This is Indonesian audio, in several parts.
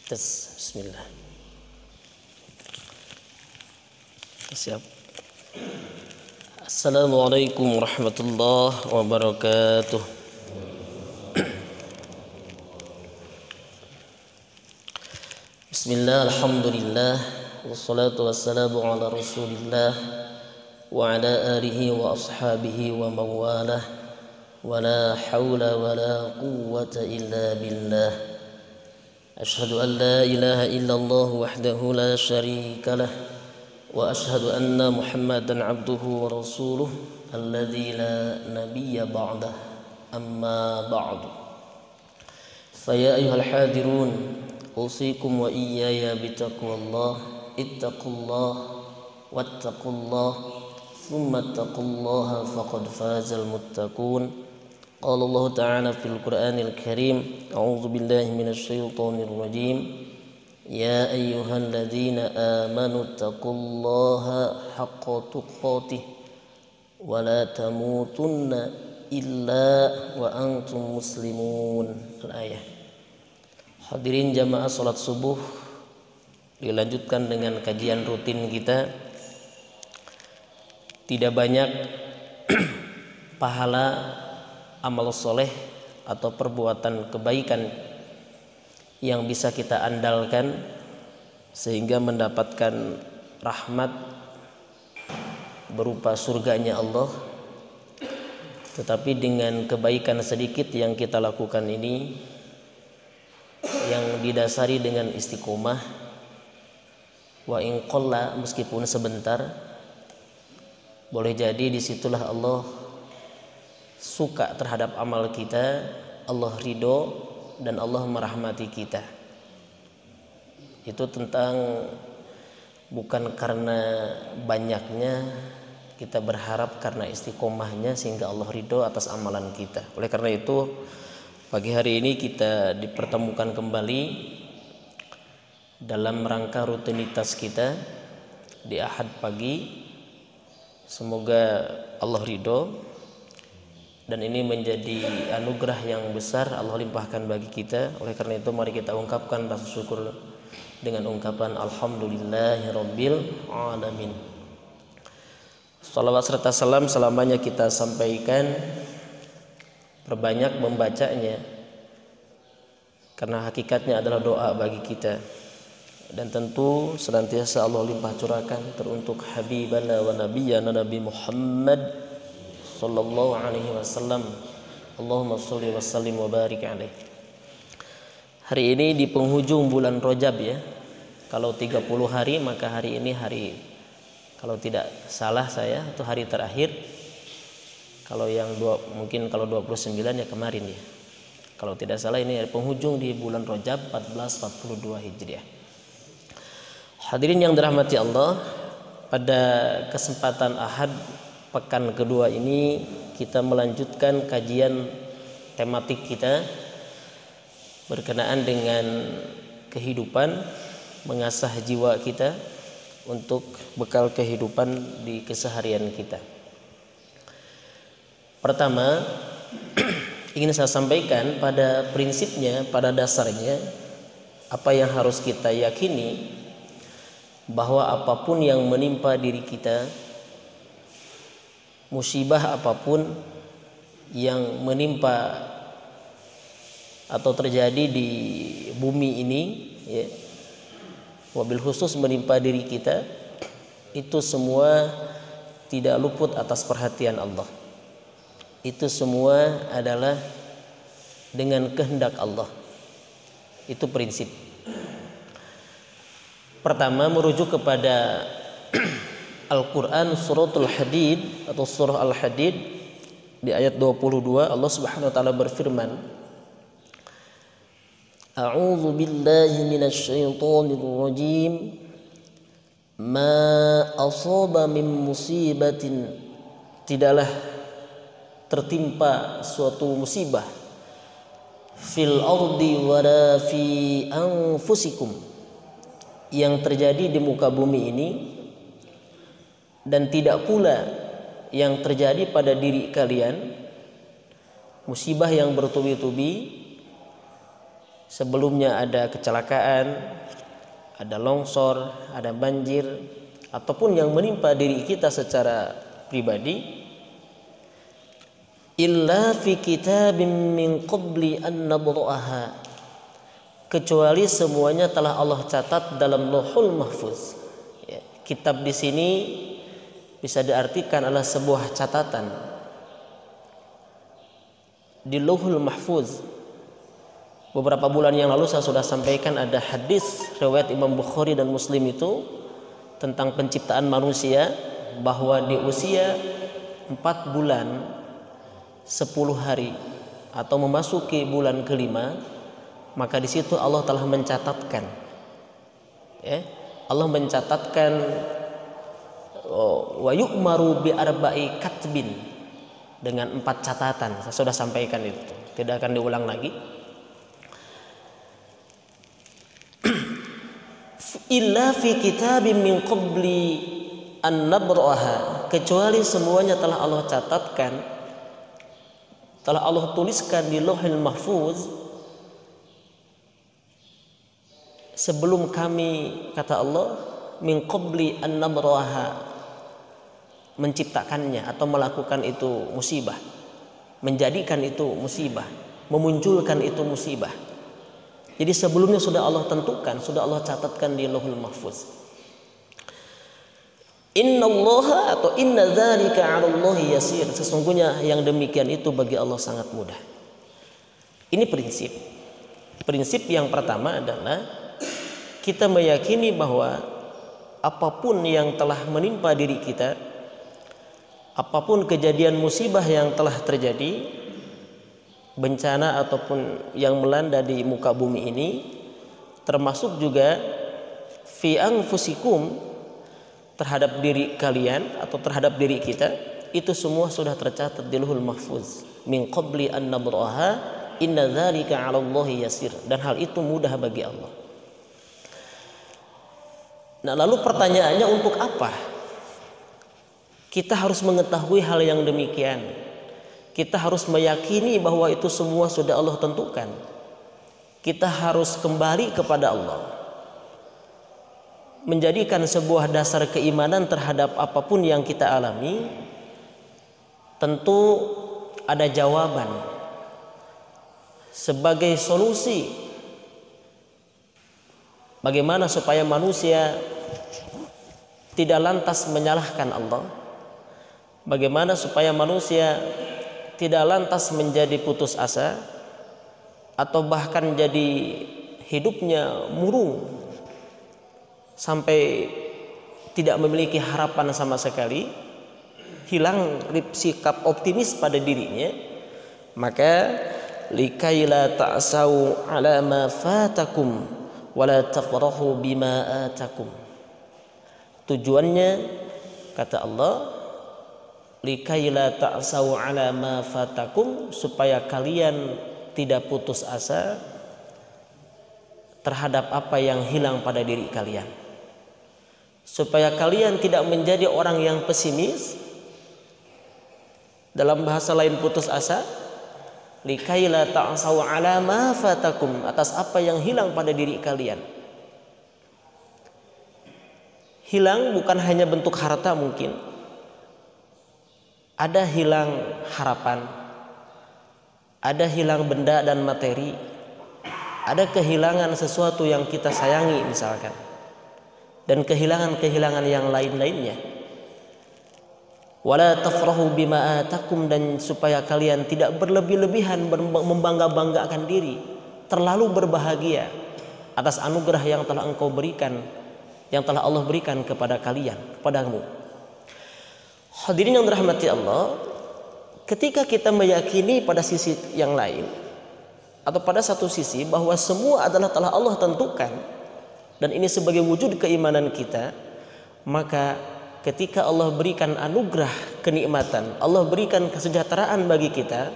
Bismillah. Siap. Assalamualaikum warahmatullahi wabarakatuh. Bismillah, alhamdulillah, wassalatu wassalamu ala rasulillah wa ala alihi wa ashabihi wa mawalah, wa la hawla wa la quwwata illa billah. Ashhadu an la ilaha illallah wahdahu la syarika lah, wa ashhadu anna Muhammadan abduhu wa rasuluh alladzi la nabiyya ba'dah, amma ba'du. Fa ya ayyuhal hadirun, usikum wa iyaya bitaqwallah, ittaqullah wattaqullah thumma ittaqullaha faqad fazal muttaqun. Qala Allah Ta'ala fil Qur'anil Karim, a'udzu billahi minasy syaithanir rajim. Ya ayyuhalladzina amanu taqullaha haqqa tuqatih wa la tamutunna illa wa antum muslimun. Al-ayah. Hadirin jamaah salat subuh, dilanjutkan dengan kajian rutin kita. Tidak banyak pahala amal soleh atau perbuatan kebaikan yang bisa kita andalkan sehingga mendapatkan rahmat berupa surganya Allah. Tetapi dengan kebaikan sedikit yang kita lakukan ini, yang didasari dengan istiqomah, wa in qalla, meskipun sebentar, boleh jadi disitulah Allah suka terhadap amal kita, Allah ridho dan Allah merahmati kita. Itu tentang bukan karena banyaknya, kita berharap karena istiqomahnya sehingga Allah ridho atas amalan kita. Oleh karena itu pagi hari ini kita dipertemukan kembali dalam rangka rutinitas kita di Ahad pagi. Semoga Allah ridho, dan ini menjadi anugerah yang besar Allah limpahkan bagi kita. Oleh karena itu mari kita ungkapkan rasa syukur dengan ungkapan alhamdulillahirabbil alamin. Salawat serta salam selamanya kita sampaikan, perbanyak membacanya karena hakikatnya adalah doa bagi kita. Dan tentu senantiasa Allah limpah curahkan teruntuk habibana wa nabiyyana Nabi Muhammad sallallahu alaihi wasallam. Allahumma sholli wa sallim wa barik alaihi. Hari ini di penghujung bulan Rajab ya. Kalau 30 hari maka hari ini hari, kalau tidak salah saya, itu hari terakhir. Kalau yang mungkin kalau 29 ya kemarin ya. Kalau tidak salah ini hari penghujung di bulan Rajab 1442 Hijriah. Hadirin yang dirahmati Allah, pada kesempatan Ahad pekan kedua ini kita melanjutkan kajian tematik kita berkenaan dengan kehidupan, mengasah jiwa kita untuk bekal kehidupan di keseharian kita. Pertama, ingin saya sampaikan pada prinsipnya, pada dasarnya apa yang harus kita yakini, bahwa apapun yang menimpa diri kita, musibah apapun yang menimpa atau terjadi di bumi ini ya, wabil khusus menimpa diri kita, itu semua tidak luput atas perhatian Allah. Itu semua adalah dengan kehendak Allah. Itu prinsip. Pertama, merujuk kepada Al-Quran suratul Hadid atau surah Al-Hadid di ayat 22, Allah Subhanahu wa taala berfirman, A'udzu billahi minasy syaithanir rajim. Ma asaba min musibatin, tidaklah tertimpa suatu musibah, fil ardi wala fi anfusikum, yang terjadi di muka bumi ini, dan tidak pula yang terjadi pada diri kalian, musibah yang bertubi-tubi sebelumnya ada kecelakaan, ada longsor, ada banjir, ataupun yang menimpa diri kita secara pribadi, illa fi kitabim min qabli an nabra'aha, kecuali semuanya telah Allah catat dalam Lauhul Mahfuz. Ya, kitab di sini bisa diartikan adalah sebuah catatan di Lauhul Mahfuz. Beberapa bulan yang lalu saya sudah sampaikan ada hadis riwayat Imam Bukhari dan Muslim itu tentang penciptaan manusia, bahwa di usia 4 bulan 10 hari atau memasuki bulan kelima, maka di situ Allah telah mencatatkan, ya, Allah mencatatkan wa yu'maru bi arba'i katbin, dengan 4 catatan. Saya sudah sampaikan itu, tidak akan diulang lagi. Illa fi kitabim min qabli an nabra'aha, kecuali semuanya telah Allah catatkan, telah Allah tuliskan di Lauhul Mahfuz sebelum kami, kata Allah, min qabli an nabra'aha, menciptakannya atau melakukan itu musibah, menjadikan itu musibah, memunculkan itu musibah. Jadi sebelumnya sudah Allah tentukan, sudah Allah catatkan di Lauhul Mahfuz. Innallaha atau inna dzalika 'alallahi yasir, sesungguhnya yang demikian itu bagi Allah sangat mudah. Ini prinsip. Prinsip yang pertama adalah kita meyakini bahwa apapun yang telah menimpa diri kita, apapun kejadian musibah yang telah terjadi, bencana ataupun yang melanda di muka bumi ini, termasuk juga fi anfusikum, terhadap diri kalian atau terhadap diri kita, itu semua sudah tercatat di Lauhul Mahfuz min qabli an nabra'aha inna dzalika 'alallahi yasir, dan hal itu mudah bagi Allah. Nah, lalu pertanyaannya, untuk apa kita harus mengetahui hal yang demikian? Kita harus meyakini bahwa itu semua sudah Allah tentukan. Kita harus kembali kepada Allah, menjadikan sebuah dasar keimanan terhadap apapun yang kita alami. Tentu ada jawaban sebagai solusi bagaimana supaya manusia tidak lantas menyalahkan Allah, bagaimana supaya manusia tidak lantas menjadi putus asa atau bahkan jadi hidupnya murung sampai tidak memiliki harapan sama sekali, hilang sikap optimis pada dirinya. Maka likaila ta'sau ala ma fatakum wala tafrahu bima atakum, tujuannya, kata Allah, likaila ta'sau ala ma fatakum, supaya kalian tidak putus asa terhadap apa yang hilang pada diri kalian, supaya kalian tidak menjadi orang yang pesimis. Dalam bahasa lain putus asa, likaila ta'sau ala ma fatakum, atas apa yang hilang pada diri kalian. Hilang bukan hanya bentuk harta, mungkin ada hilang harapan, ada hilang benda dan materi, ada kehilangan sesuatu yang kita sayangi misalkan, dan kehilangan-kehilangan yang lain-lainnya. Wala tafrahu bima atakum, dan supaya kalian tidak berlebih-lebihan membangga-banggakan diri, terlalu berbahagia atas anugerah yang telah engkau berikan, yang telah Allah berikan kepada kalian, kepadamu. Hadirin yang dirahmati Allah, ketika kita meyakini pada sisi yang lain atau pada satu sisi bahwa semua adalah telah Allah tentukan, dan ini sebagai wujud keimanan kita, maka ketika Allah berikan anugerah kenikmatan, Allah berikan kesejahteraan bagi kita,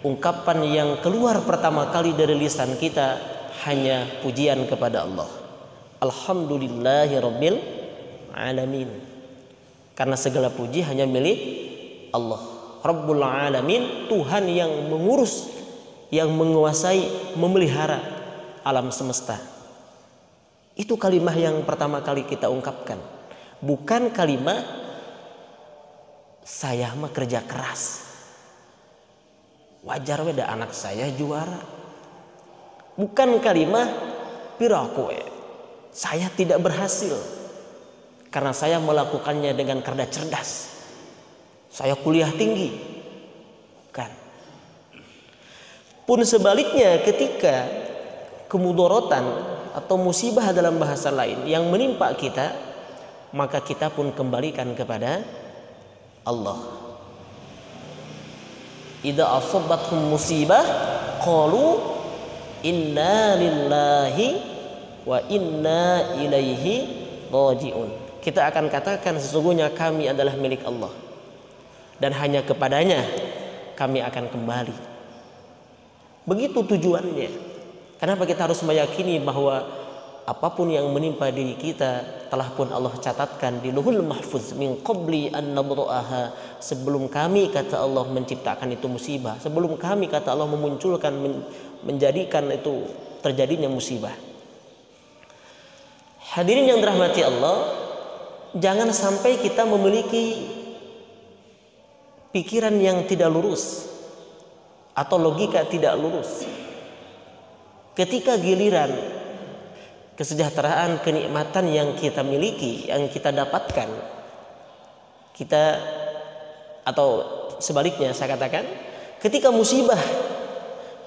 ungkapan yang keluar pertama kali dari lisan kita hanya pujian kepada Allah. Alhamdulillahirabbil alamin. Karena segala puji hanya milik Allah, Rabbul Alamin, Tuhan yang mengurus, yang menguasai, memelihara alam semesta. Itu kalimat yang pertama kali kita ungkapkan. Bukan kalimat saya mah kerja keras. Wajar weda anak saya juara. Bukan kalimat piraku saya tidak berhasil karena saya melakukannya dengan kerja cerdas. Saya kuliah tinggi. Bukan. Pun sebaliknya ketika kemudorotan atau musibah dalam bahasa lain yang menimpa kita, maka kita pun kembalikan kepada Allah. Idza asabathum musibah qalu inna lillahi wa inna ilaihi rajiun. Kita akan katakan sesungguhnya kami adalah milik Allah dan hanya kepadanya kami akan kembali. Begitu tujuannya. Kenapa kita harus meyakini bahwa apapun yang menimpa diri kita telah pun Allah catatkan di Lauhul Mahfuz min qabli an nabra'aha, sebelum kami kata Allah menciptakan itu musibah, sebelum kami kata Allah memunculkan menjadikan itu terjadinya musibah. Hadirin yang dirahmati Allah, jangan sampai kita memiliki pikiran yang tidak lurus atau logika tidak lurus. Ketika giliran kesejahteraan, kenikmatan yang kita miliki, yang kita dapatkan, kita atau sebaliknya saya katakan, ketika musibah,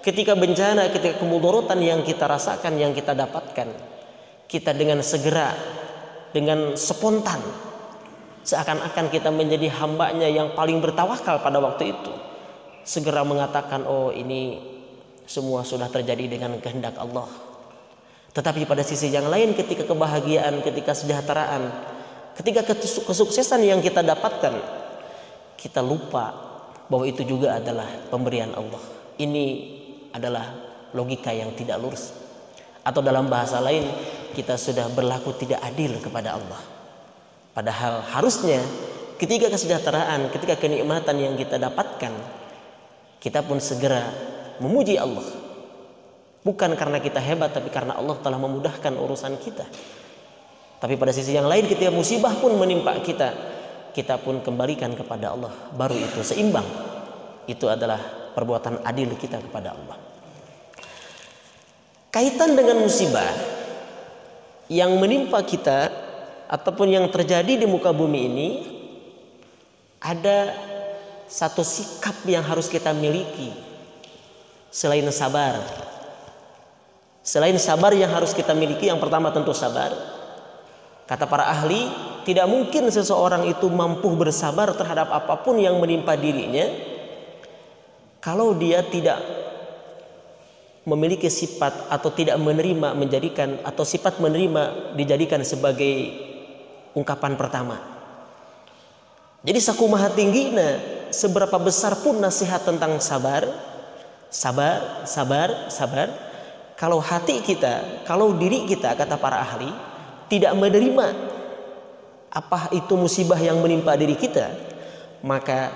ketika bencana, ketika kemudorotan yang kita rasakan, yang kita dapatkan, kita dengan segera, dengan spontan, seakan-akan kita menjadi hambanya yang paling bertawakal pada waktu itu, segera mengatakan, oh ini semua sudah terjadi dengan kehendak Allah. Tetapi pada sisi yang lain, ketika kebahagiaan, ketika kesejahteraan, ketika kesuksesan yang kita dapatkan, kita lupa bahwa itu juga adalah pemberian Allah. Ini adalah logika yang tidak lurus. Atau dalam bahasa lain, kita sudah berlaku tidak adil kepada Allah. Padahal harusnya ketika kesejahteraan, ketika kenikmatan yang kita dapatkan, kita pun segera memuji Allah, bukan karena kita hebat, tapi karena Allah telah memudahkan urusan kita. Tapi pada sisi yang lain, ketika musibah pun menimpa kita, kita pun kembalikan kepada Allah. Baru itu seimbang. Itu adalah perbuatan adil kita kepada Allah. Kaitan dengan musibah yang menimpa kita ataupun yang terjadi di muka bumi ini, ada satu sikap yang harus kita miliki. Selain sabar, selain sabar yang harus kita miliki, yang pertama tentu sabar. Kata para ahli, tidak mungkin seseorang itu mampu bersabar terhadap apapun yang menimpa dirinya kalau dia tidak memiliki sifat atau tidak menerima, menjadikan atau sifat menerima dijadikan sebagai ungkapan pertama. Jadi sakumaha tinggina, seberapa besar pun nasihat tentang sabar, sabar, kalau hati kita, kalau diri kita, kata para ahli, tidak menerima apa itu musibah yang menimpa diri kita, maka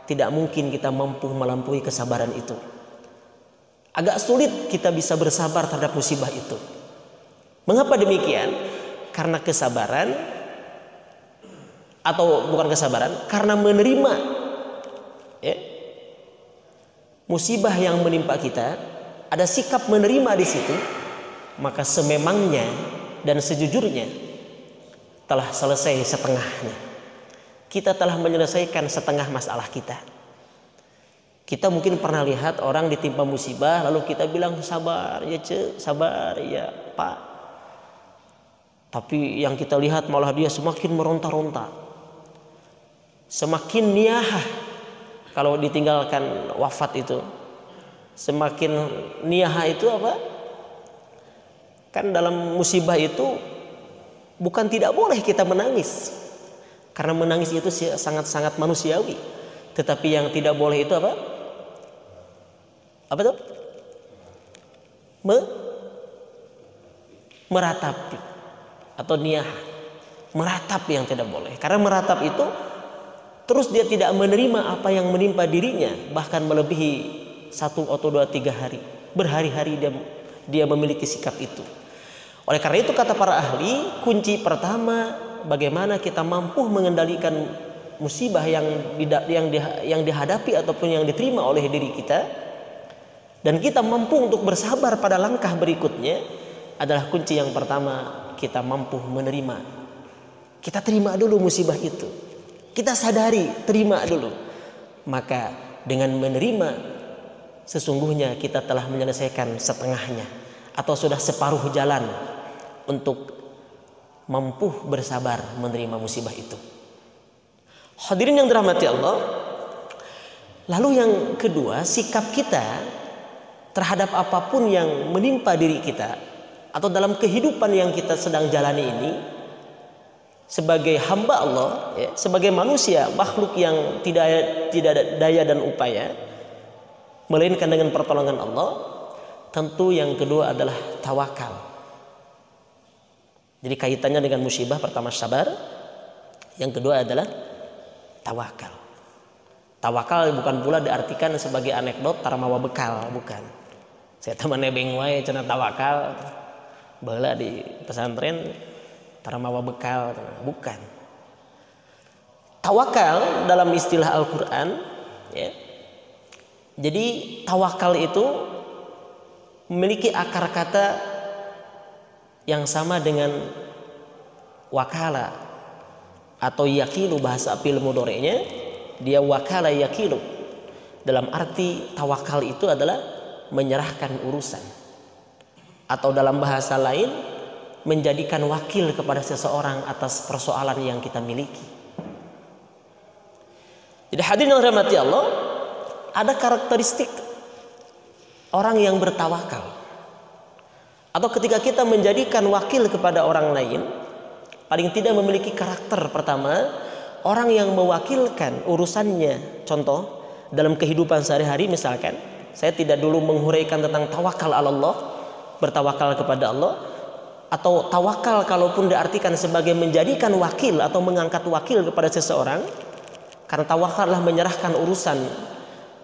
tidak mungkin kita mampu melampaui kesabaran itu. Agak sulit kita bisa bersabar terhadap musibah itu. Mengapa demikian? Karena kesabaran, atau bukan kesabaran, karena menerima musibah yang menimpa kita, ada sikap menerima di situ, maka sememangnya dan sejujurnya telah selesai setengahnya. Kita telah menyelesaikan setengah masalah kita. Kita mungkin pernah lihat orang ditimpa musibah, lalu kita bilang sabar ya ce, sabar ya pak. Tapi yang kita lihat malah dia semakin meronta-ronta, semakin niyahah. Kalau ditinggalkan wafat itu, semakin niyahah itu apa? Kan dalam musibah itu bukan tidak boleh kita menangis, karena menangis itu sangat-sangat manusiawi. Tetapi yang tidak boleh itu apa? Apa itu? Meratapi atau niyahah. Meratap yang tidak boleh. Karena meratap itu terus dia tidak menerima apa yang menimpa dirinya, bahkan melebihi 1 atau 2, 3 hari, berhari-hari dia dia memiliki sikap itu. Oleh karena itu kata para ahli, kunci pertama bagaimana kita mampu mengendalikan musibah yang dihadapi ataupun yang diterima oleh diri kita, dan kita mampu untuk bersabar pada langkah berikutnya adalah kunci yang pertama, kita mampu menerima. Kita terima dulu musibah itu. Kita sadari, terima dulu. Maka dengan menerima, sesungguhnya kita telah menyelesaikan setengahnya atau sudah separuh jalan untuk mampu bersabar menerima musibah itu. Hadirin yang dirahmati Allah, lalu yang kedua, sikap kita terhadap apapun yang menimpa diri kita atau dalam kehidupan yang kita sedang jalani ini, sebagai hamba Allah, ya, sebagai manusia, makhluk yang tidak ada daya dan upaya melainkan dengan pertolongan Allah, tentu yang kedua adalah tawakal. Jadi kaitannya dengan musibah, pertama sabar, yang kedua adalah tawakal. Tawakal bukan pula diartikan sebagai anekdot taramawa bekal, bukan. Saya teman nebeng wae cenah tawakal, baheula di pesantren taramawa bekal, bukan. Tawakal dalam istilah Al-Qur'an, ya. Jadi tawakal itu memiliki akar kata yang sama dengan wakala atau yakilu, bahasa fil mudhari'nya dia wakala yakilu. Dalam arti tawakal itu adalah menyerahkan urusan, atau dalam bahasa lain menjadikan wakil kepada seseorang atas persoalan yang kita miliki. Jadi hadirin yang dirahmati Allah, ada karakteristik orang yang bertawakal. Atau ketika kita menjadikan wakil kepada orang lain, paling tidak memiliki karakter pertama, orang yang mewakilkan urusannya. Contoh, dalam kehidupan sehari-hari misalkan, saya tidak dulu menghuraikan tentang tawakal ala Allah, bertawakal kepada Allah, atau tawakal kalaupun diartikan sebagai menjadikan wakil atau mengangkat wakil kepada seseorang, karena tawakal adalah menyerahkan urusan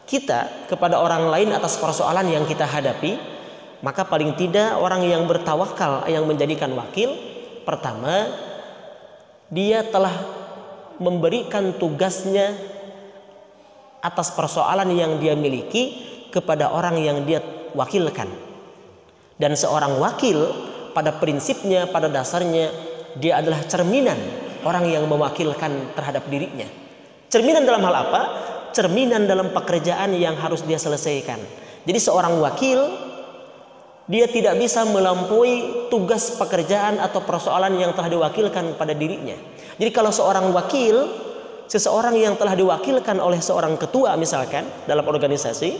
kita kepada orang lain atas persoalan yang kita hadapi. Maka paling tidak orang yang bertawakal, yang menjadikan wakil, pertama dia telah memberikan tugasnya atas persoalan yang dia miliki kepada orang yang dia wakilkan. Dan seorang wakil pada prinsipnya, pada dasarnya dia adalah cerminan orang yang mewakilkan terhadap dirinya. Cerminan dalam hal apa? Cerminan dalam pekerjaan yang harus dia selesaikan. Jadi seorang wakil, dia tidak bisa melampaui tugas pekerjaan atau persoalan yang telah diwakilkan pada dirinya. Jadi kalau seorang wakil, seseorang yang telah diwakilkan oleh seorang ketua misalkan dalam organisasi,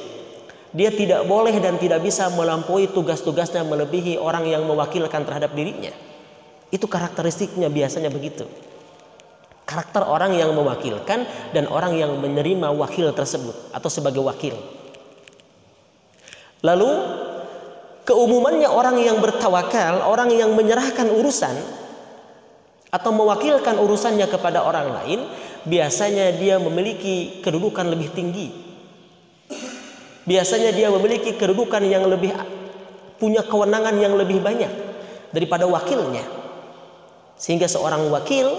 dia tidak boleh dan tidak bisa melampaui tugas-tugasnya melebihi orang yang mewakilkan terhadap dirinya. Itu karakteristiknya biasanya begitu. Karakter orang yang mewakilkan dan orang yang menerima wakil tersebut atau sebagai wakil. Lalu keumumannya orang yang bertawakal, orang yang menyerahkan urusan atau mewakilkan urusannya kepada orang lain, biasanya dia memiliki kedudukan lebih tinggi. Biasanya dia memiliki kedudukan yang lebih, punya kewenangan yang lebih banyak daripada wakilnya. Sehingga seorang wakil,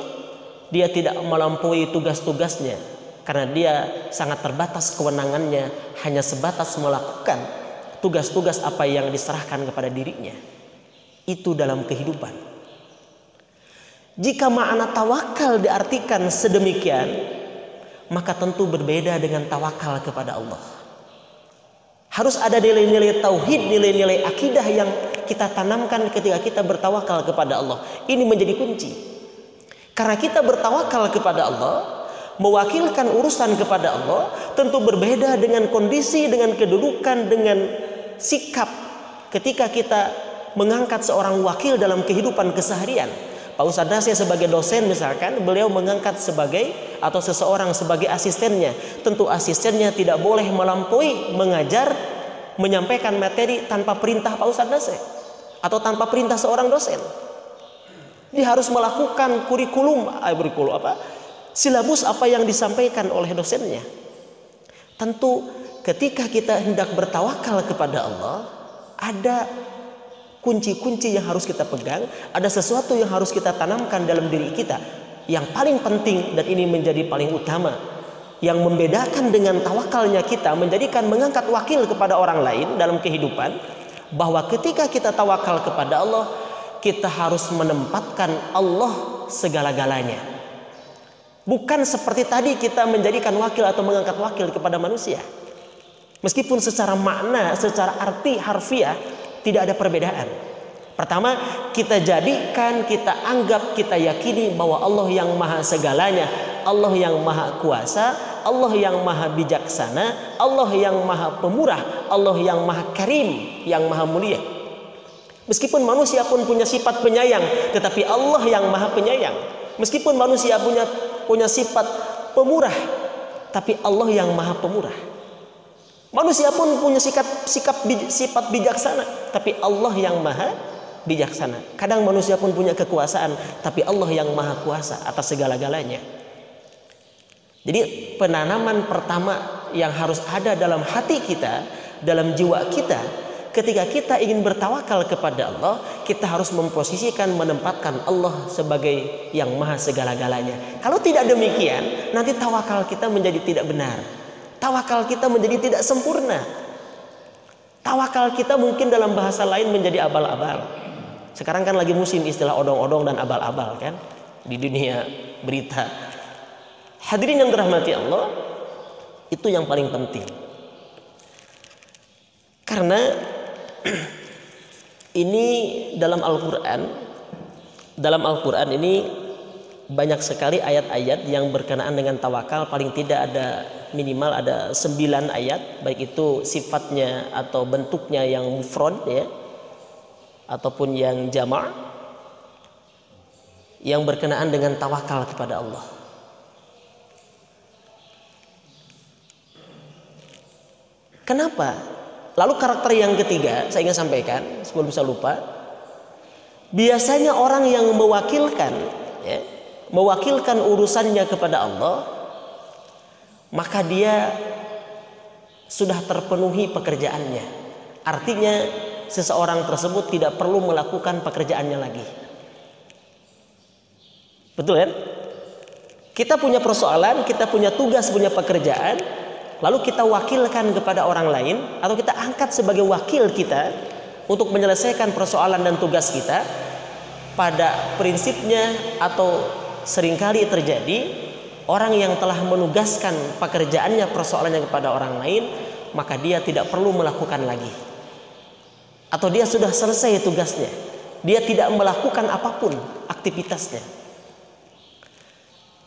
dia tidak melampaui tugas-tugasnya karena dia sangat terbatas kewenangannya, hanya sebatas melakukan tugas-tugas apa yang diserahkan kepada dirinya. Itu dalam kehidupan. Jika makna tawakal diartikan sedemikian, maka tentu berbeda dengan tawakal kepada Allah. Harus ada nilai-nilai tauhid, nilai-nilai akidah yang kita tanamkan ketika kita bertawakal kepada Allah. Ini menjadi kunci. Karena kita bertawakal kepada Allah, mewakilkan urusan kepada Allah, tentu berbeda dengan kondisi, dengan kedudukan, dengan sikap ketika kita mengangkat seorang wakil dalam kehidupan keseharian. Pak Ustadz Nasir sebagai dosen misalkan, beliau mengangkat sebagai atau seseorang sebagai asistennya. Tentu asistennya tidak boleh melampaui mengajar, menyampaikan materi tanpa perintah Pak Ustadz Nasir atau tanpa perintah seorang dosen. Dia harus melakukan silabus apa yang disampaikan oleh dosennya. Tentu ketika kita hendak bertawakal kepada Allah, ada kunci-kunci yang harus kita pegang, ada sesuatu yang harus kita tanamkan dalam diri kita. Yang paling penting dan ini menjadi paling utama, yang membedakan dengan tawakalnya kita, menjadikan mengangkat wakil kepada orang lain dalam kehidupan, bahwa ketika kita tawakal kepada Allah, kita harus menempatkan Allah segala-galanya. Bukan seperti tadi kita menjadikan wakil atau mengangkat wakil kepada manusia. Meskipun secara makna, secara arti harfiah tidak ada perbedaan. Pertama, kita jadikan, kita anggap, kita yakini bahwa Allah yang maha segalanya, Allah yang maha kuasa, Allah yang maha bijaksana, Allah yang maha pemurah, Allah yang maha karim, yang maha mulia. Meskipun manusia pun punya sifat penyayang, tetapi Allah yang maha penyayang. Meskipun manusia punya sifat pemurah, tapi Allah yang maha pemurah. Manusia pun punya sifat bijaksana, tapi Allah yang maha bijaksana. Kadang manusia pun punya kekuasaan, tapi Allah yang maha kuasa atas segala-galanya. Jadi penanaman pertama yang harus ada dalam hati kita, dalam jiwa kita, ketika kita ingin bertawakal kepada Allah, kita harus memposisikan, menempatkan Allah sebagai yang maha segala-galanya. Kalau tidak demikian, nanti tawakal kita menjadi tidak benar. Tawakal kita menjadi tidak sempurna. Tawakal kita mungkin dalam bahasa lain menjadi abal-abal. Sekarang kan lagi musim istilah odong-odong dan abal-abal kan di dunia berita. Hadirin yang dirahmati Allah, itu yang paling penting. Karena ini dalam Al-Quran ini banyak sekali ayat-ayat yang berkenaan dengan tawakal. Paling tidak ada minimal ada 9 ayat, baik itu sifatnya atau bentuknya yang mufrad ya, ataupun yang jama', yang berkenaan dengan tawakal kepada Allah. Kenapa? Lalu karakter yang ketiga saya ingin sampaikan sebelum saya lupa. Biasanya orang yang mewakilkan urusannya kepada Allah, maka dia sudah terpenuhi pekerjaannya. Artinya seseorang tersebut tidak perlu melakukan pekerjaannya lagi. Betul kan? Kita punya persoalan, kita punya tugas, punya pekerjaan, lalu kita wakilkan kepada orang lain, atau kita angkat sebagai wakil kita untuk menyelesaikan persoalan dan tugas kita. Pada prinsipnya atau seringkali terjadi, orang yang telah menugaskan pekerjaannya, persoalannya kepada orang lain, maka dia tidak perlu melakukan lagi. Atau dia sudah selesai tugasnya, dia tidak melakukan apapun aktivitasnya.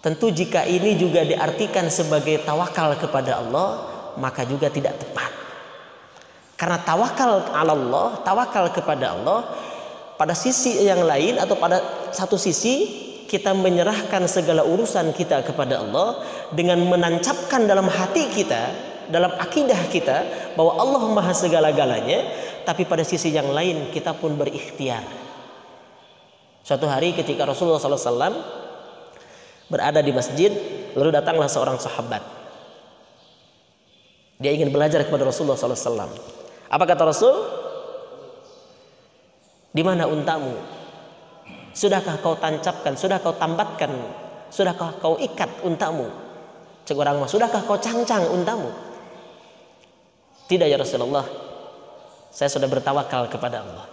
Tentu jika ini juga diartikan sebagai tawakal kepada Allah, maka juga tidak tepat. Karena tawakal ala Allah, tawakal kepada Allah, pada sisi yang lain atau pada satu sisi kita menyerahkan segala urusan kita kepada Allah dengan menancapkan dalam hati kita, dalam akidah kita bahwa Allah maha segala-galanya. Tapi pada sisi yang lain kita pun berikhtiar. Suatu hari ketika Rasulullah SAW berada di masjid, lalu datanglah seorang sahabat. Dia ingin belajar kepada Rasulullah SAW. Apa kata Rasul? Di mana untamu? Sudahkah kau tancapkan? Sudah kau tambatkan? Sudahkah kau ikat untamu? Cek orang mah, sudahkah kau cangcang untamu? Tidak ya Rasulullah, saya sudah bertawakal kepada Allah.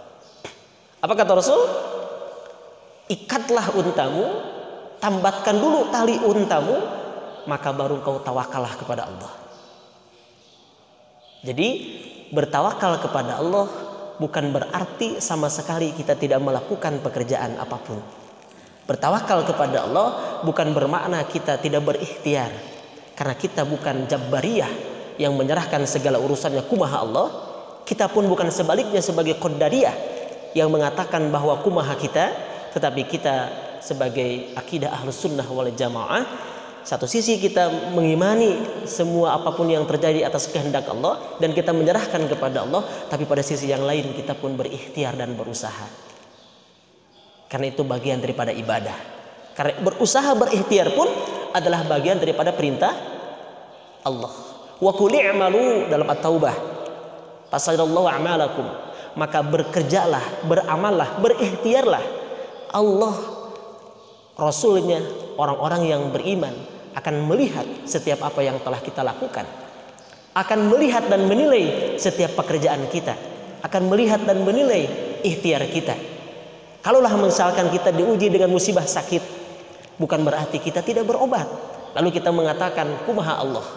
Apa kata Rasul? Ikatlah untamu, tambatkan dulu tali untamu, maka baru kau tawakallah kepada Allah. Jadi bertawakal kepada Allah bukan berarti sama sekali kita tidak melakukan pekerjaan apapun. Bertawakal kepada Allah bukan bermakna kita tidak berikhtiar, karena kita bukan Jabbariyah yang menyerahkan segala urusannya kumaha Allah. Kita pun bukan sebaliknya sebagai Qadariyah yang mengatakan bahwa kumaha kita, tetapi kita sebagai akidah Ahlus Sunnah wal Jamaah, satu sisi kita mengimani semua apapun yang terjadi atas kehendak Allah dan kita menyerahkan kepada Allah, tapi pada sisi yang lain kita pun berikhtiar dan berusaha. Karena itu bagian daripada ibadah. Karena berusaha berikhtiar pun adalah bagian daripada perintah Allah. Wa qul i'malu dalam At-Taubah. Fasadallahu a'malakum maka bekerjalah, beramallah, berikhtiarlah. Allah, Rasulnya, orang-orang yang beriman akan melihat setiap apa yang telah kita lakukan, akan melihat dan menilai setiap pekerjaan kita, akan melihat dan menilai ikhtiar kita. Kalaulah misalkan kita diuji dengan musibah sakit, bukan berarti kita tidak berobat, lalu kita mengatakan kumaha Allah,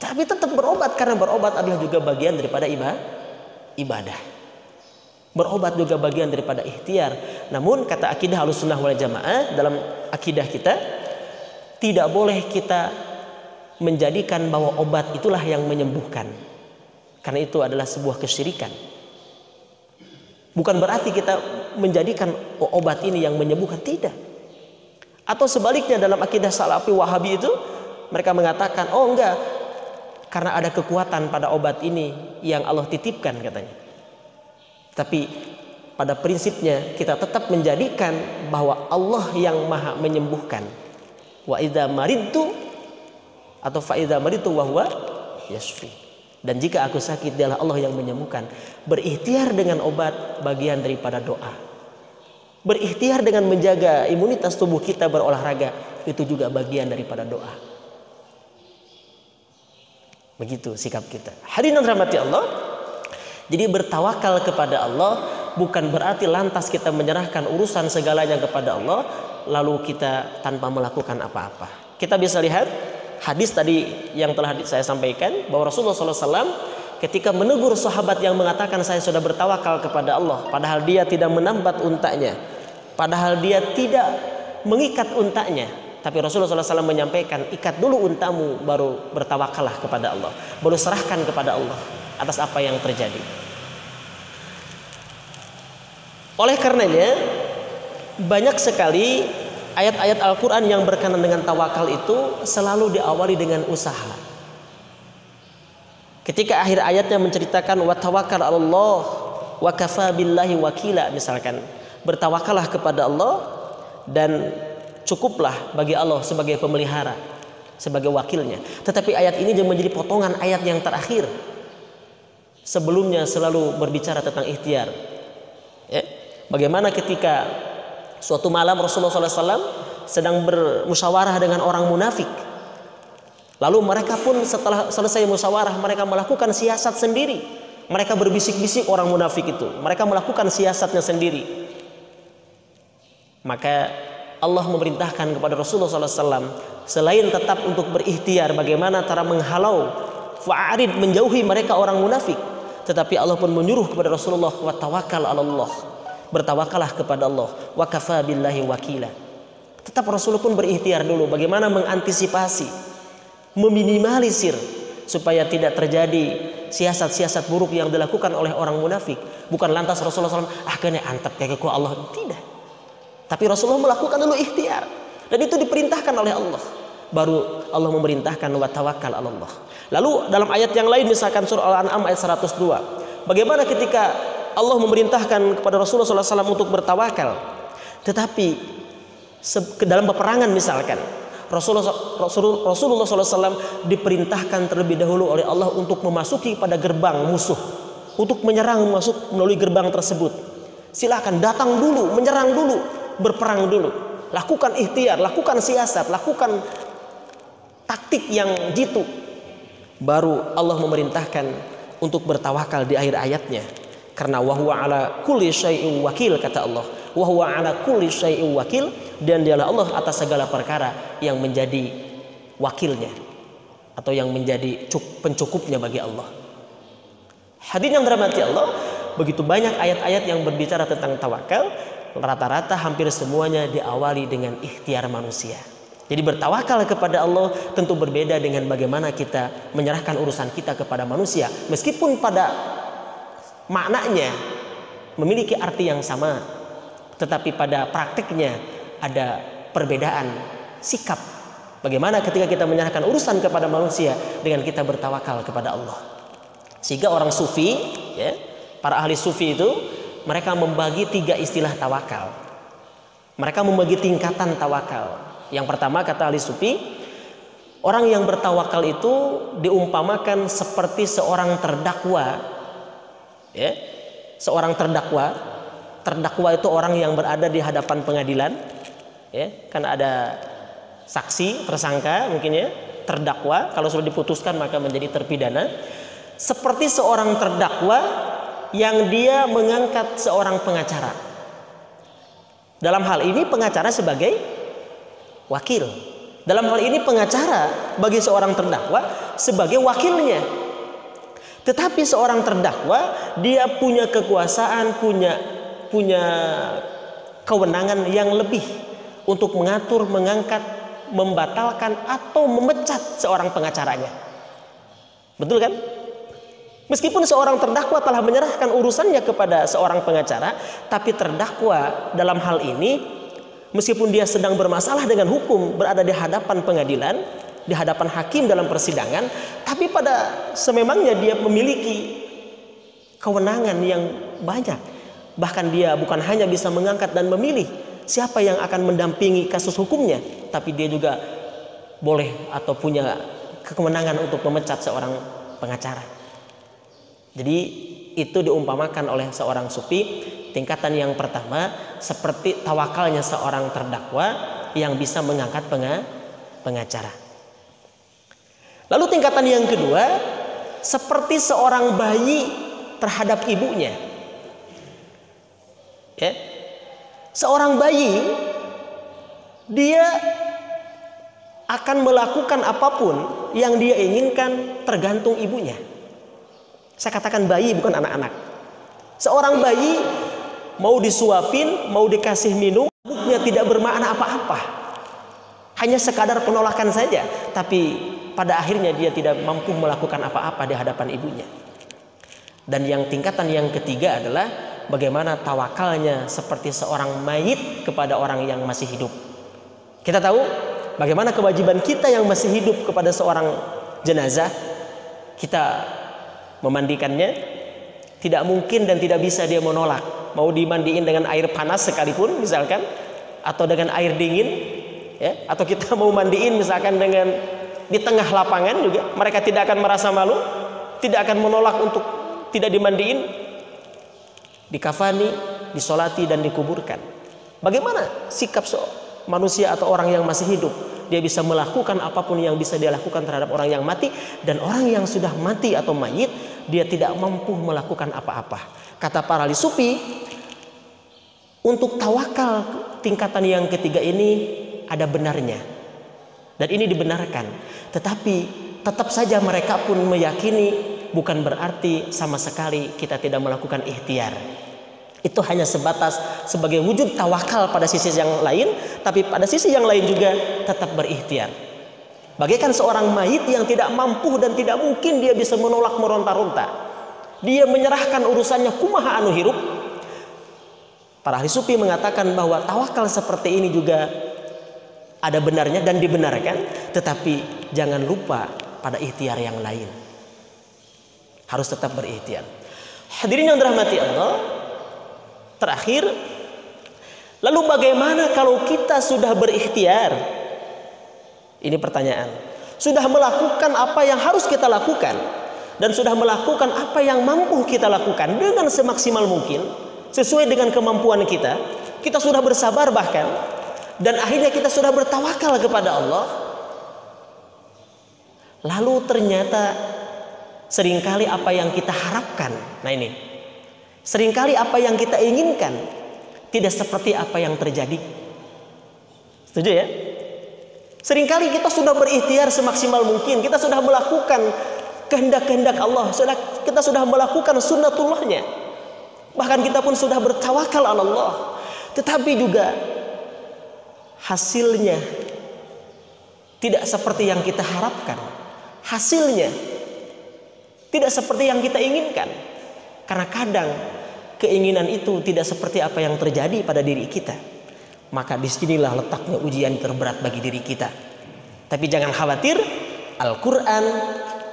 tapi tetap berobat, karena berobat adalah juga bagian daripada ibadah. Berobat juga bagian daripada ikhtiar. Namun kata akidah Ahlussunnah wal Jamaah, dalam akidah kita tidak boleh kita menjadikan bahwa obat itulah yang menyembuhkan, karena itu adalah sebuah kesyirikan. Bukan berarti kita menjadikan obat ini yang menyembuhkan, tidak. Atau sebaliknya, dalam akidah Salafi Wahabi itu mereka mengatakan, oh enggak, karena ada kekuatan pada obat ini yang Allah titipkan katanya. Tapi pada prinsipnya kita tetap menjadikan bahwa Allah yang maha menyembuhkan. Wa idza maridtu atau fa idza maridtu wa huwa yashfi. Dan jika aku sakit, dialah Allah yang menyembuhkan. Berikhtiar dengan obat bagian daripada doa. Berikhtiar dengan menjaga imunitas tubuh kita, berolahraga, itu juga bagian daripada doa. Begitu sikap kita. Hadirin rahmati Allah. Jadi bertawakal kepada Allah bukan berarti lantas kita menyerahkan urusan segalanya kepada Allah lalu kita tanpa melakukan apa-apa. Kita bisa lihat hadis tadi yang telah saya sampaikan, bahwa Rasulullah SAW ketika menegur sahabat yang mengatakan saya sudah bertawakal kepada Allah, padahal dia tidak menambat untanya, padahal dia tidak mengikat untanya, tapi Rasulullah SAW menyampaikan, ikat dulu untamu, baru bertawakallah kepada Allah, baru serahkan kepada Allah atas apa yang terjadi. Oleh karenanya banyak sekali ayat-ayat Al-Quran yang berkenaan dengan tawakal itu selalu diawali dengan usaha. Ketika akhir ayatnya menceritakan wa tawakkal 'alallah wa kafa billahi wakila, misalkan bertawakallah kepada Allah dan cukuplah bagi Allah sebagai pemelihara, sebagai wakilnya. Tetapi ayat ini menjadi potongan ayat yang terakhir. Sebelumnya selalu berbicara tentang ikhtiar. Ya. Bagaimana ketika suatu malam Rasulullah SAW sedang bermusyawarah dengan orang munafik. Lalu mereka pun setelah selesai musyawarah, mereka melakukan siasat sendiri. Mereka berbisik-bisik, orang munafik itu. Mereka melakukan siasatnya sendiri. Maka Allah memerintahkan kepada Rasulullah SAW, selain tetap untuk berikhtiar bagaimana cara menghalau, fa'arid, menjauhi mereka orang munafik, tetapi Allah pun menyuruh kepada Rasulullah, wa tawakkal 'alallah, bertawakallah kepada Allah, wa kafa billahi wakila. Tetap Rasulullah pun berikhtiar dulu bagaimana mengantisipasi, meminimalisir supaya tidak terjadi siasat-siasat buruk yang dilakukan oleh orang munafik. Bukan lantas Rasulullah SAW kena antep kayak ku Allah, tidak. Tapi Rasulullah melakukan dulu ikhtiar, dan itu diperintahkan oleh Allah. Baru Allah memerintahkan wa tawakkal 'alallah. Lalu dalam ayat yang lain, misalkan surah Al-An'am ayat 102, bagaimana ketika Allah memerintahkan kepada Rasulullah SAW untuk bertawakal, tetapi dalam peperangan misalkan Rasulullah SAW diperintahkan terlebih dahulu oleh Allah untuk memasuki pada gerbang musuh, untuk menyerang, masuk melalui gerbang tersebut. Silakan datang dulu, menyerang dulu, berperang dulu, lakukan ikhtiar, lakukan siasat, lakukan taktik yang jitu. Baru Allah memerintahkan untuk bertawakal di akhir ayatnya. Karena wahwa ala kulli syai'in wakil, kata Allah. Wahwa ala kulli syai'in wakil, dan dialah Allah atas segala perkara yang menjadi wakilnya atau yang menjadi pencukupnya bagi Allah. Hadirin yang dirahmati Allah, begitu banyak ayat-ayat yang berbicara tentang tawakal, rata-rata hampir semuanya diawali dengan ikhtiar manusia. Jadi bertawakal kepada Allah tentu berbeda dengan bagaimana kita menyerahkan urusan kita kepada manusia, meskipun pada maknanya memiliki arti yang sama, tetapi pada praktiknya ada perbedaan sikap. Bagaimana ketika kita menyerahkan urusan kepada manusia dengan kita bertawakal kepada Allah. Sehingga orang sufi, ya, para ahli sufi itu, mereka membagi 3 istilah tawakal. Mereka membagi tingkatan tawakal. Yang pertama, kata ahli sufi, orang yang bertawakal itu diumpamakan seperti seorang terdakwa Ya. Seorang terdakwa itu orang yang berada di hadapan pengadilan, ya, kan ada saksi, tersangka mungkin ya, terdakwa kalau sudah diputuskan maka menjadi terpidana. Seperti seorang terdakwa yang dia mengangkat seorang pengacara. Dalam hal ini pengacara sebagai wakil. Dalam hal ini pengacara bagi seorang terdakwa sebagai wakilnya. Tetapi seorang terdakwa dia punya kekuasaan, punya kewenangan yang lebih untuk mengatur, mengangkat, membatalkan atau memecat seorang pengacaranya. Betul kan? Meskipun seorang terdakwa telah menyerahkan urusannya kepada seorang pengacara, tapi terdakwa dalam hal ini meskipun dia sedang bermasalah dengan hukum, berada di hadapan pengadilan, di hadapan hakim dalam persidangan, tapi pada sememangnya dia memiliki kewenangan yang banyak. Bahkan dia bukan hanya bisa mengangkat dan memilih siapa yang akan mendampingi kasus hukumnya, tapi dia juga boleh atau punya kewenangan untuk memecat seorang pengacara. Jadi itu diumpamakan oleh seorang sufi, tingkatan yang pertama seperti tawakalnya seorang terdakwa yang bisa mengangkat pengacara. Lalu tingkatan yang kedua seperti seorang bayi terhadap ibunya. Ya. Seorang bayi dia akan melakukan apapun yang dia inginkan tergantung ibunya. Saya katakan bayi bukan anak-anak. Seorang bayi mau disuapin, mau dikasih minum, ibunya tidak bermakna apa-apa. Hanya sekadar penolakan saja, tapi pada akhirnya dia tidak mampu melakukan apa-apa di hadapan ibunya. Dan yang tingkatan yang ketiga adalah bagaimana tawakalnya seperti seorang mayit kepada orang yang masih hidup. Kita tahu bagaimana kewajiban kita yang masih hidup kepada seorang jenazah. Kita memandikannya, tidak mungkin dan tidak bisa dia menolak. Mau dimandiin dengan air panas sekalipun misalkan, atau dengan air dingin, ya, atau kita mau mandiin misalkan dengan di tengah lapangan juga, mereka tidak akan merasa malu, tidak akan menolak untuk tidak dimandiin, dikafani, disolati dan dikuburkan. Bagaimana sikap manusia atau orang yang masih hidup? Dia bisa melakukan apapun yang bisa dia lakukan terhadap orang yang mati, dan orang yang sudah mati atau mayit dia tidak mampu melakukan apa-apa. Kata para ahli sufi, untuk tawakal tingkatan yang ketiga ini ada benarnya, dan ini dibenarkan. Tetapi tetap saja mereka pun meyakini bukan berarti sama sekali kita tidak melakukan ikhtiar. Itu hanya sebatas sebagai wujud tawakal pada sisi yang lain, tapi pada sisi yang lain juga tetap berikhtiar. Bagaikan seorang mayit yang tidak mampu dan tidak mungkin dia bisa menolak meronta-ronta. Dia menyerahkan urusannya kumaha anu hirup. Para ahli sufi mengatakan bahwa tawakal seperti ini juga ada benarnya dan dibenarkan, tetapi jangan lupa pada ikhtiar yang lain. Harus tetap berikhtiar. Hadirin yang dirahmati Allah, terakhir, lalu bagaimana kalau kita sudah berikhtiar? Ini pertanyaan. Sudah melakukan apa yang harus kita lakukan, dan sudah melakukan apa yang mampu kita lakukan dengan semaksimal mungkin, sesuai dengan kemampuan kita. Kita sudah bersabar bahkan, dan akhirnya kita sudah bertawakal kepada Allah. Lalu ternyata seringkali apa yang kita harapkan, nah ini, seringkali apa yang kita inginkan tidak seperti apa yang terjadi. Setuju ya? Seringkali kita sudah berikhtiar semaksimal mungkin, kita sudah melakukan kehendak-kehendak Allah, kita sudah melakukan sunnatullahnya, bahkan kita pun sudah bertawakal ala Allah, tetapi juga hasilnya tidak seperti yang kita harapkan, hasilnya tidak seperti yang kita inginkan. Karena kadang keinginan itu tidak seperti apa yang terjadi pada diri kita. Maka disinilah letaknya ujian terberat bagi diri kita. Tapi jangan khawatir, Al-Quran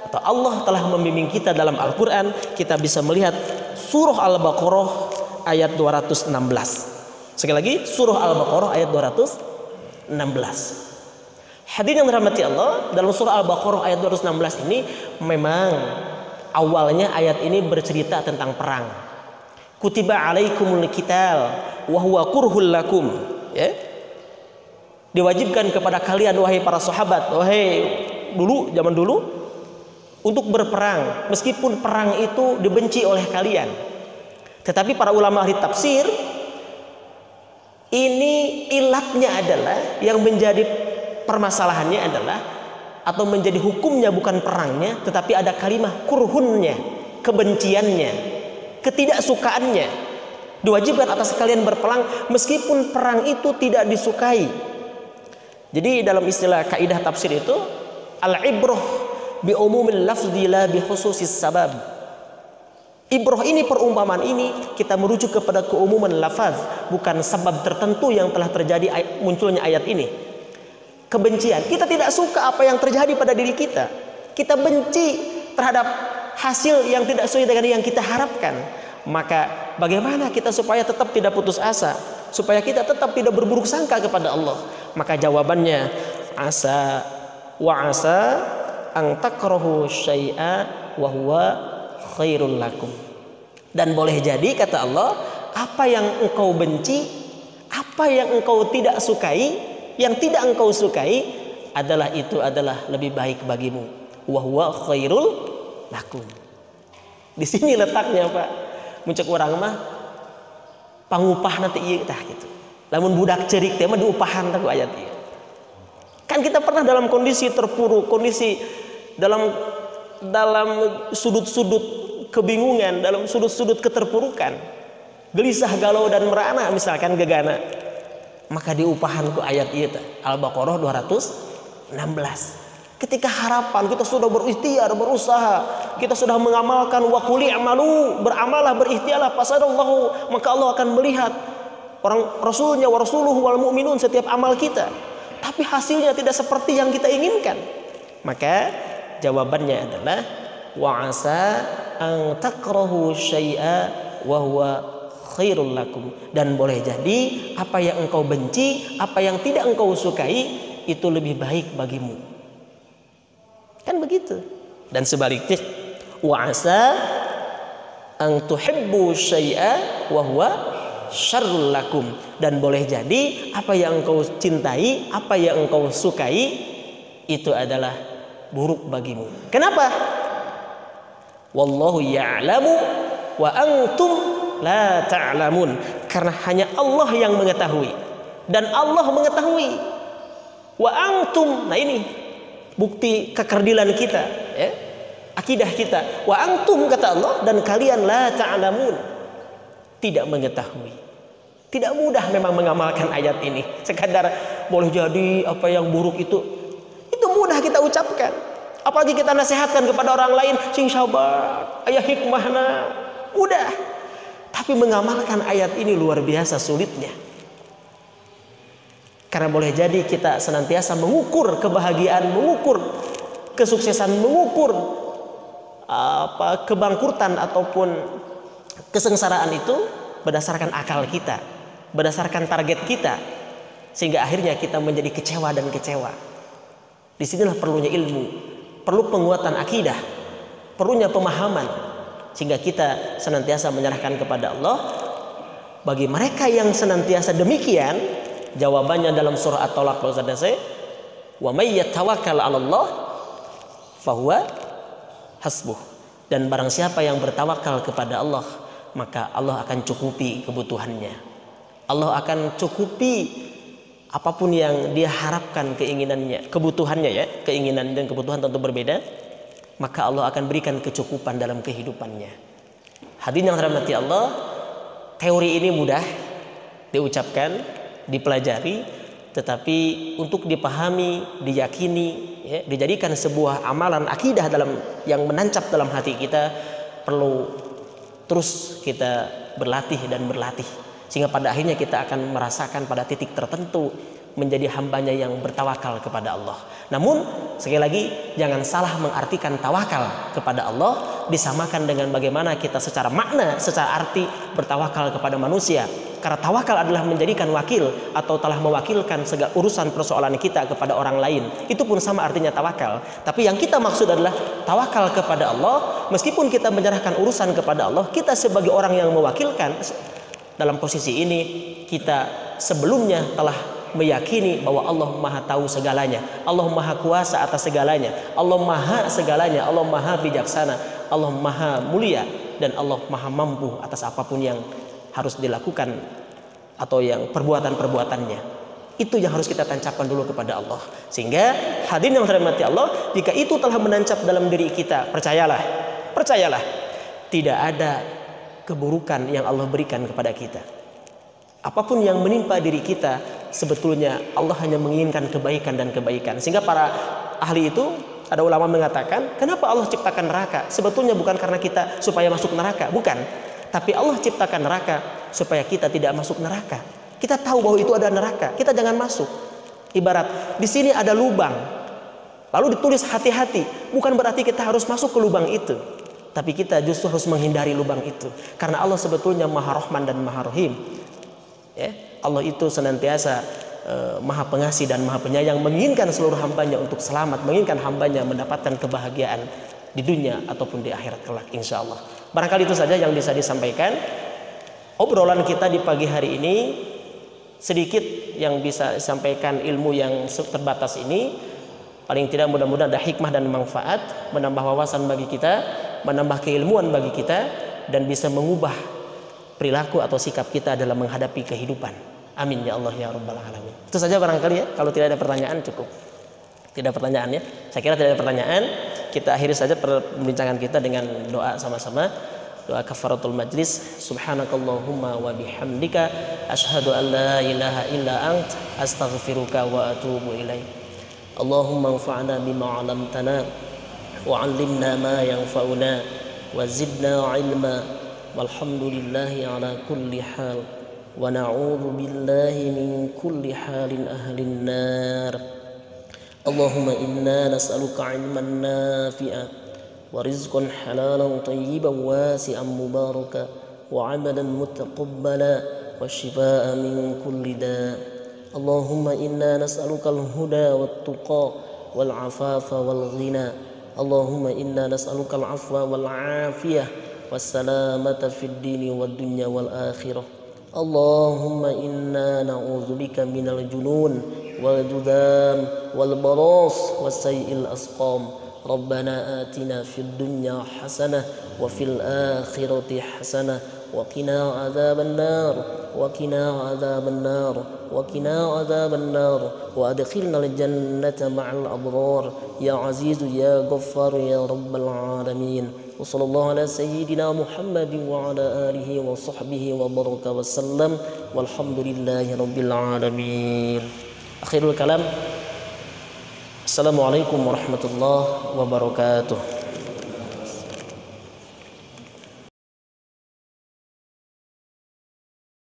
atau Allah telah membimbing kita dalam Al-Quran. Kita bisa melihat surah Al-Baqarah ayat 216. Sekali lagi, surah Al-Baqarah ayat 216. Hadirin yang dirahmati Allah, dalam surah Al-Baqarah ayat 216 ini memang awalnya ayat ini bercerita tentang perang. Kutiba alaikumul qital wa huwa kurhul lakum, ya. Diwajibkan kepada kalian wahai para sahabat, zaman dulu untuk berperang meskipun perang itu dibenci oleh kalian. Tetapi para ulama ahli tafsir, ini ilatnya adalah, yang menjadi permasalahannya adalah, atau menjadi hukumnya bukan perangnya, tetapi ada kalimat kurhunnya, kebenciannya, ketidaksukaannya. Diwajibkan atas kalian berperang meskipun perang itu tidak disukai. Jadi dalam istilah kaidah tafsir itu, al-ibrah bi umumil lafzi la bi khususis sabab. Ibrah ini, perumpamaan ini, kita merujuk kepada keumuman lafaz, bukan sebab tertentu yang telah terjadi munculnya ayat ini. Kebencian, kita tidak suka apa yang terjadi pada diri kita. Kita benci terhadap hasil yang tidak sesuai dengan yang kita harapkan. Maka bagaimana kita supaya tetap tidak putus asa, supaya kita tetap tidak berburuk sangka kepada Allah? Maka jawabannya, asa ang takrahu syai'a wa huwa khairul lakum. Dan boleh jadi, kata Allah, apa yang engkau benci, apa yang engkau tidak sukai, yang tidak engkau sukai adalah lebih baik bagimu. Wa huwa khairul lakum. Di sini letaknya, Pak. Muncul orang mah pangupah nanti ieu tah gitu. Lamun budak cerik teh mah diupahan tah ku ayat ieu. Kan kita pernah dalam kondisi terpuruk, kondisi dalam sudut-sudut kebingungan, dalam sudut-sudut keterpurukan, gelisah, galau dan merana misalkan gegana. Maka diupahan ku ayat ieu tah. Al-Baqarah 216. Ketika harapan kita sudah berikhtiar, berusaha, kita sudah mengamalkan, wa qul i'malu, beramalah, berikhtiarlah, fasarallahu, maka Allah akan melihat orang rasulnya, wa rasuluhu wal mu'minun, setiap amal kita. Tapi hasilnya tidak seperti yang kita inginkan. Maka jawabannya adalah wa asa an takrahu syai'a wa huwa khairul lakum. Dan boleh jadi apa yang engkau benci, apa yang tidak engkau sukai, itu lebih baik bagimu. Kan begitu. Dan sebaliknya, wa asa an tuhibbu syai'a wa huwa syarrul lakum. Dan boleh jadi apa yang engkau cintai, apa yang engkau sukai, itu adalah buruk bagimu. Kenapa? Wallahu ya'lamu wa antum la ta'lamun. Karena hanya Allah yang mengetahui dan Allah mengetahui. Wa antum, nah ini bukti kekerdilan kita, ya, akidah kita. Wa antum, kata Allah, dan kalian la ta'lamun, tidak mengetahui. Tidak mudah memang mengamalkan ayat ini. Sekadar boleh jadi apa yang buruk itu mudah kita ucapkan. Apalagi kita nasihatkan kepada orang lain, sing sabar, aya hikmahna, mudah. Tapi mengamalkan ayat ini luar biasa sulitnya. Karena boleh jadi kita senantiasa mengukur kebahagiaan, mengukur kesuksesan, mengukur kebangkrutan ataupun kesengsaraan itu berdasarkan akal kita, berdasarkan target kita, sehingga akhirnya kita menjadi kecewa dan kecewa. Disinilah perlunya ilmu, perlu penguatan akidah, perlunya pemahaman, sehingga kita senantiasa menyerahkan kepada Allah. Bagi mereka yang senantiasa demikian, jawabannya dalam surah At-Talaq, wa may yatawakkal 'ala Allah fahuwa hasbuh. Dan barang siapa yang bertawakal kepada Allah, maka Allah akan cukupi kebutuhannya. Allah akan cukupi apapun yang dia harapkan, keinginannya, kebutuhannya, ya, keinginan dan kebutuhan tentu berbeda. Maka Allah akan berikan kecukupan dalam kehidupannya. Hadirin yang dirahmati Allah, teori ini mudah diucapkan, dipelajari, tetapi untuk dipahami, diyakini, ya, dijadikan sebuah amalan akidah yang menancap dalam hati kita, perlu terus kita berlatih dan berlatih, sehingga pada akhirnya kita akan merasakan pada titik tertentu menjadi hambanya yang bertawakal kepada Allah. Namun sekali lagi jangan salah mengartikan tawakal kepada Allah disamakan dengan bagaimana kita secara makna, secara arti bertawakal kepada manusia. Karena tawakal adalah menjadikan wakil atau telah mewakilkan segala urusan persoalan kita kepada orang lain. Itu pun sama artinya tawakal. Tapi yang kita maksud adalah tawakal kepada Allah. Meskipun kita menyerahkan urusan kepada Allah, kita sebagai orang yang mewakilkan, dalam posisi ini kita sebelumnya telah meyakini bahwa Allah Maha tahu segalanya, Allah Maha kuasa atas segalanya, Allah Maha segalanya, Allah Maha bijaksana, Allah Maha mulia, dan Allah Maha mampu atas apapun yang harus dilakukan atau yang perbuatan-perbuatannya. Itu yang harus kita tancapkan dulu kepada Allah. Sehingga hadirin yang dirahmati Allah, jika itu telah menancap dalam diri kita, percayalah, tidak ada keburukan yang Allah berikan kepada kita. Apapun yang menimpa diri kita, sebetulnya Allah hanya menginginkan kebaikan dan kebaikan. Sehingga para ahli itu, ada ulama mengatakan, kenapa Allah ciptakan neraka? Sebetulnya bukan karena kita supaya masuk neraka, bukan. Tapi Allah ciptakan neraka supaya kita tidak masuk neraka. Kita tahu bahwa itu ada neraka, kita jangan masuk. Ibarat di sini ada lubang, lalu ditulis hati-hati, bukan berarti kita harus masuk ke lubang itu. Tapi kita justru harus menghindari lubang itu. Karena Allah sebetulnya Maha Rahman dan Maha Rahim. Ya, Allah itu senantiasa Maha Pengasih dan Maha Penyayang, menginginkan seluruh hambanya untuk selamat, menginginkan hambanya mendapatkan kebahagiaan di dunia ataupun di akhirat kelak, insya Allah. Barangkali itu saja yang bisa disampaikan. Obrolan kita di pagi hari ini sedikit yang bisa disampaikan, ilmu yang terbatas ini. Paling tidak mudah-mudahan ada hikmah dan manfaat, menambah wawasan bagi kita, menambah keilmuan bagi kita, dan bisa mengubah perilaku atau sikap kita dalam menghadapi kehidupan. Amin ya Allah ya Rabbal Alamin. Itu saja barangkali ya. Kalau tidak ada pertanyaan cukup. Tidak pertanyaan ya. Saya kira tidak ada pertanyaan. Kita akhiri saja perbincangan kita dengan doa sama-sama. Doa kafaratul majlis. Subhanakallahumma wa bihamdika asyhadu an la ilaha illa ant astaghfiruka wa atubu ilaik. Allahumma anfa'na bima 'allamtana wa 'allimna ma yanfa'una wa zidna 'ilma. Walhamdulillahi ala kulli hal wa na'udzu billahi min kulli halin ahlin nar. Allahumma inna nas'aluka 'ilman nafi'a wa rizqan halalan tayyiban wasi'an mubaraka wa 'amalan mutaqabbala wa shifaa'a min kulli da'. Allahumma inna nas'aluka al-huda wat-tuqa wal-'afafa wal-ghina. Allahumma inna nas'aluka al-'afwa wal-'afiyah والسلامة في الدين والدنيا والآخرة. اللهم إنا نعوذ بك من الجنون والجذام والبراص والسيء الأسقام. ربنا آتنا في الدنيا حسنة وفي الآخرة حسنة وقنا عذاب النار وقنا عذاب النار وقنا عذاب النار وأدخلنا الجنة مع الأبرار يا عزيز يا غفار يا رب العالمين. وصلى الله على سيدنا محمد وعلى آله وصحبه وبارك وسلم والحمد لله رب العالمين. آخر الكلام. Assalamualaikum warahmatullahi wabarakatuh.